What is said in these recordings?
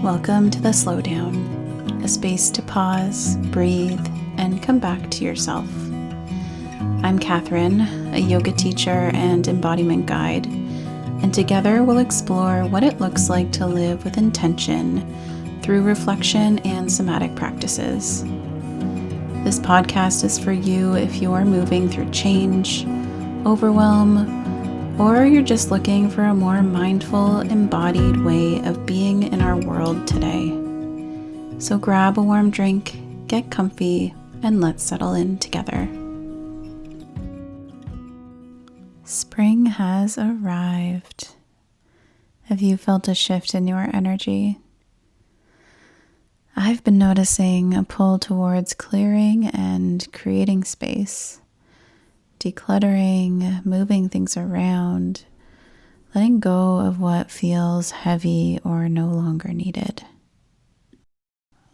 Welcome to the Slowdown, a space to pause, breathe, and come back to yourself. I'm Catherine, a yoga teacher and embodiment guide, and together we'll explore what it looks like to live with intention through reflection and somatic practices. This podcast is for you if you are moving through change, overwhelm, or you're just looking for a more mindful, embodied way of being in our world today. So grab a warm drink, get comfy, and let's settle in together. Spring has arrived. Have you felt a shift in your energy? I've been noticing a pull towards clearing and creating space. Decluttering, moving things around, letting go of what feels heavy or no longer needed.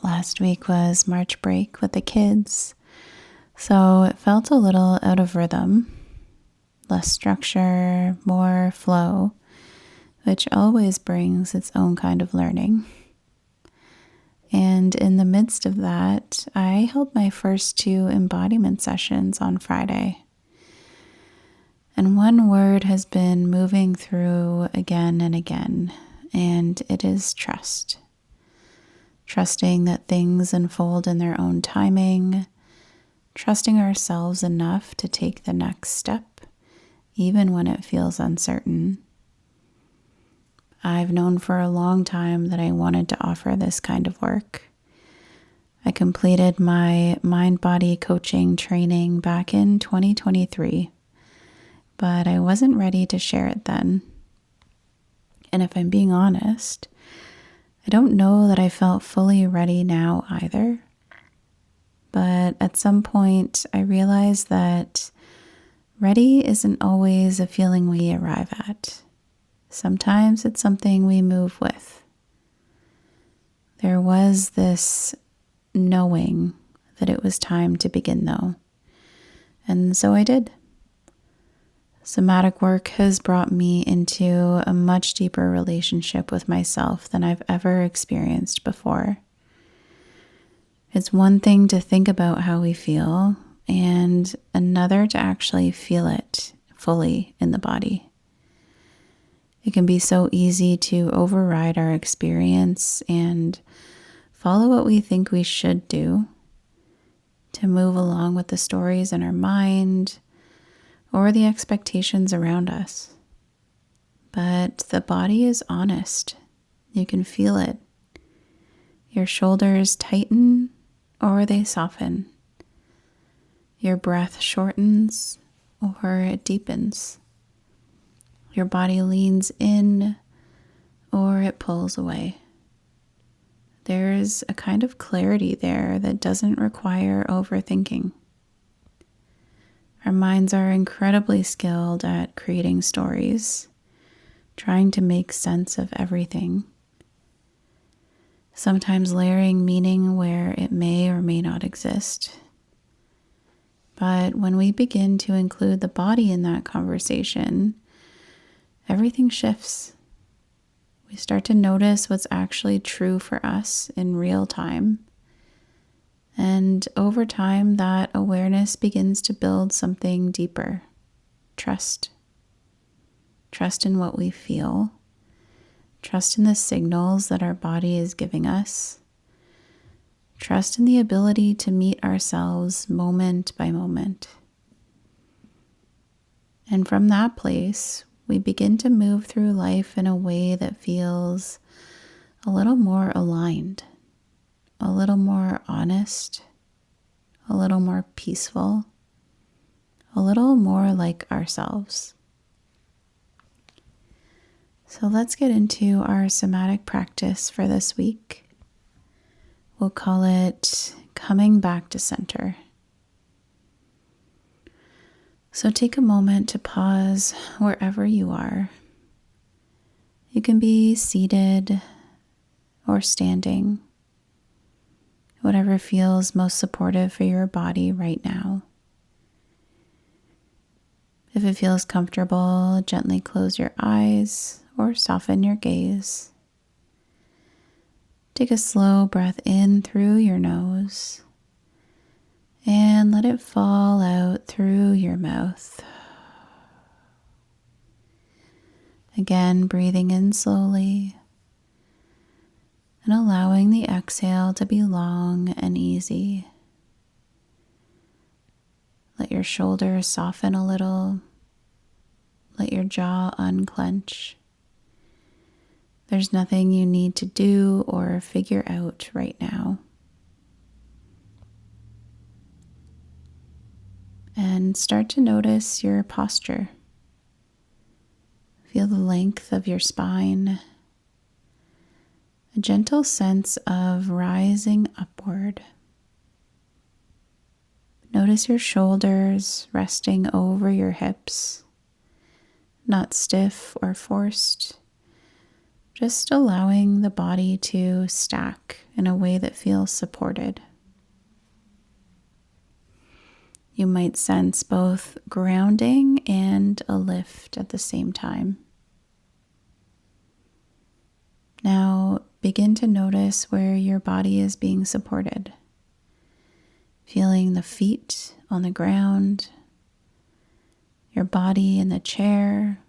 Last week was March break with the kids, so it felt a little out of rhythm. Less structure, more flow, which always brings its own kind of learning. And in the midst of that, I held my first 2 embodiment sessions on Friday. And one word has been moving through again and again, and it is trust. Trusting that things unfold in their own timing, trusting ourselves enough to take the next step, even when it feels uncertain. I've known for a long time that I wanted to offer this kind of work. I completed my mind-body coaching training back in 2023. But I wasn't ready to share it then. And if I'm being honest, I don't know that I felt fully ready now either. But at some point, I realized that ready isn't always a feeling we arrive at. Sometimes it's something we move with. There was this knowing that it was time to begin, though. And so I did. Somatic work has brought me into a much deeper relationship with myself than I've ever experienced before. It's one thing to think about how we feel, and another to actually feel it fully in the body. It can be so easy to override our experience and follow what we think we should do, to move along with the stories in our mind, or the expectations around us. But the body is honest. You can feel it. Your shoulders tighten or they soften. Your breath shortens or it deepens. Your body leans in or it pulls away. There's a kind of clarity there that doesn't require overthinking. Our minds are incredibly skilled at creating stories, trying to make sense of everything, sometimes layering meaning where it may or may not exist. But when we begin to include the body in that conversation, everything shifts. We start to notice what's actually true for us in real time. And over time, that awareness begins to build something deeper. Trust. Trust in what we feel. Trust in the signals that our body is giving us. Trust in the ability to meet ourselves moment by moment. And from that place, we begin to move through life in a way that feels a little more aligned. A little more honest, a little more peaceful, a little more like ourselves. So let's get into our somatic practice for this week. We'll call it coming back to center. So take a moment to pause wherever you are. You can be seated or standing. Whatever feels most supportive for your body right now. If it feels comfortable, gently close your eyes or soften your gaze. Take a slow breath in through your nose and let it fall out through your mouth. Again, breathing in slowly and allowing the exhale to be long and easy. Let your shoulders soften a little. Let your jaw unclench. There's nothing you need to do or figure out right now. And start to notice your posture. Feel the length of your spine, a gentle sense of rising upward. Notice your shoulders resting over your hips, not stiff or forced, just allowing the body to stack in a way that feels supported. You might sense both grounding and a lift at the same time. Now begin to notice where your body is being supported. Feeling the feet on the ground, your body in the chair,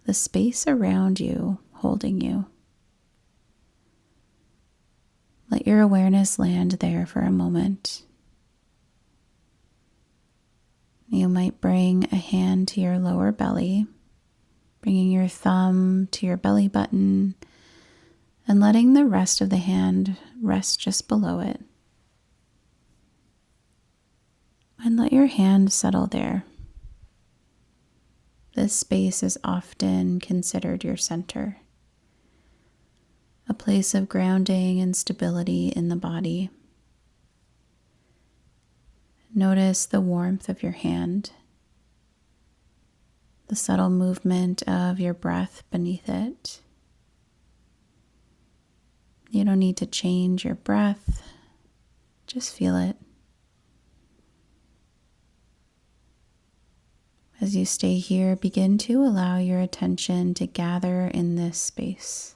the space around you holding you. Let your awareness land there for a moment. You might bring a hand to your lower belly, bringing your thumb to your belly button and letting the rest of the hand rest just below it. And let your hand settle there. This space is often considered your center, a place of grounding and stability in the body. Notice the warmth of your hand, the subtle movement of your breath beneath it. You don't need to change your breath, just feel it. As you stay here, begin to allow your attention to gather in this space.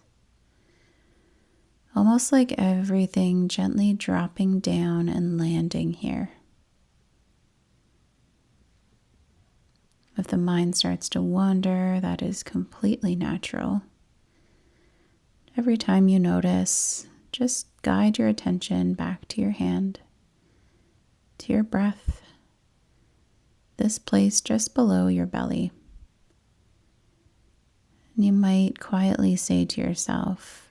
Almost like everything gently dropping down and landing here. If the mind starts to wander, that is completely natural. Every time you notice, just guide your attention back to your hand, to your breath, this place just below your belly. And you might quietly say to yourself,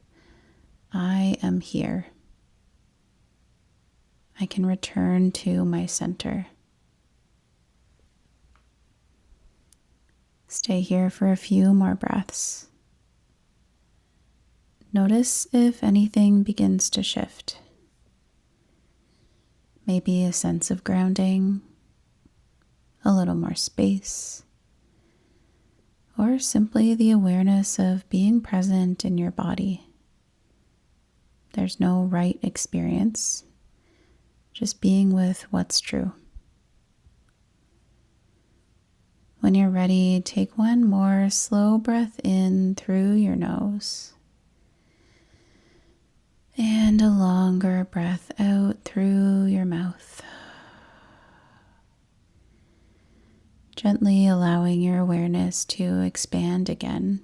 I am here. I can return to my center. Stay here for a few more breaths. Notice if anything begins to shift. Maybe a sense of grounding, a little more space, or simply the awareness of being present in your body. There's no right experience, just being with what's true. When you're ready, take one more slow breath in through your nose and a longer breath out through your mouth. Gently allowing your awareness to expand again,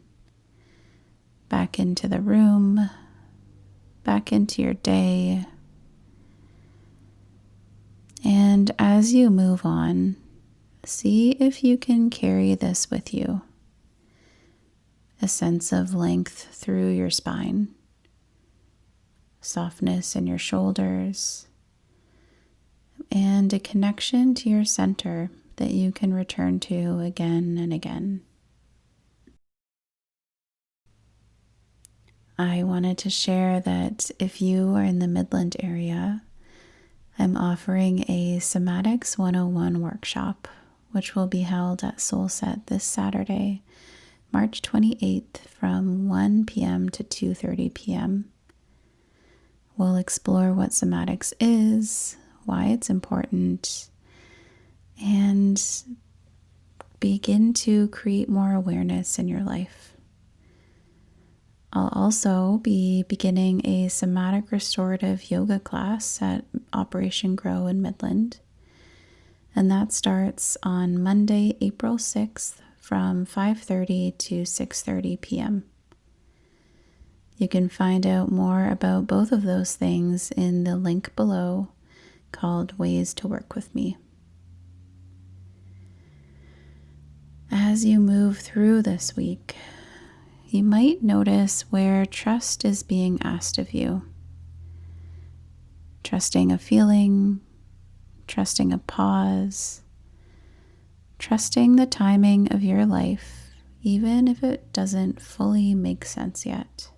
back into the room, back into your day. And as you move on, see if you can carry this with you. A sense of length through your spine, softness in your shoulders, and a connection to your center that you can return to again and again. I wanted to share that if you are in the Midland area, I'm offering a Somatics 101 workshop, which will be held at Soulset this Saturday, March 28th from 1 p.m. to 2:30 p.m. We'll explore what somatics is, why it's important, and begin to create more awareness in your life. I'll also be beginning a somatic restorative yoga class at Operation Grow in Midland. And that starts on Monday, April 6th from 5:30 to 6:30 p.m. You can find out more about both of those things in the link below called Ways to Work with Me. As you move through this week, you might notice where trust is being asked of you. Trusting a feeling, trusting a pause, trusting the timing of your life, even if it doesn't fully make sense yet.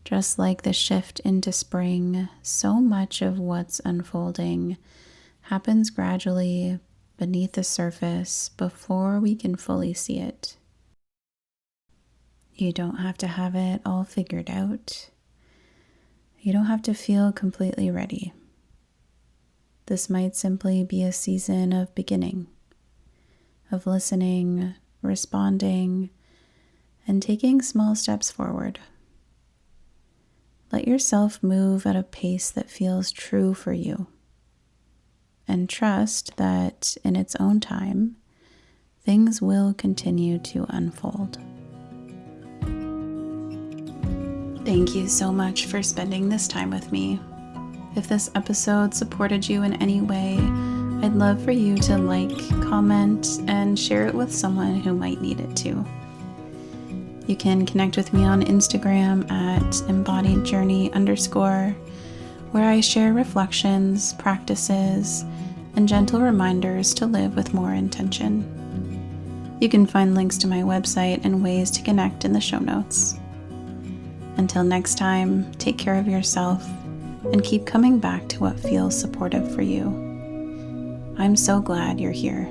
Just like the shift into spring, so much of what's unfolding happens gradually beneath the surface before we can fully see it. You don't have to have it all figured out. You don't have to feel completely ready. This might simply be a season of beginning, of listening, responding, and taking small steps forward. Let yourself move at a pace that feels true for you, and trust that in its own time, things will continue to unfold. Thank you so much for spending this time with me. If this episode supported you in any way, I'd love for you to like, comment, and share it with someone who might need it too. You can connect with me on Instagram at embodiedjourney_, where I share reflections, practices, and gentle reminders to live with more intention. You can find links to my website and ways to connect in the show notes. Until next time, take care of yourself and keep coming back to what feels supportive for you. I'm so glad you're here.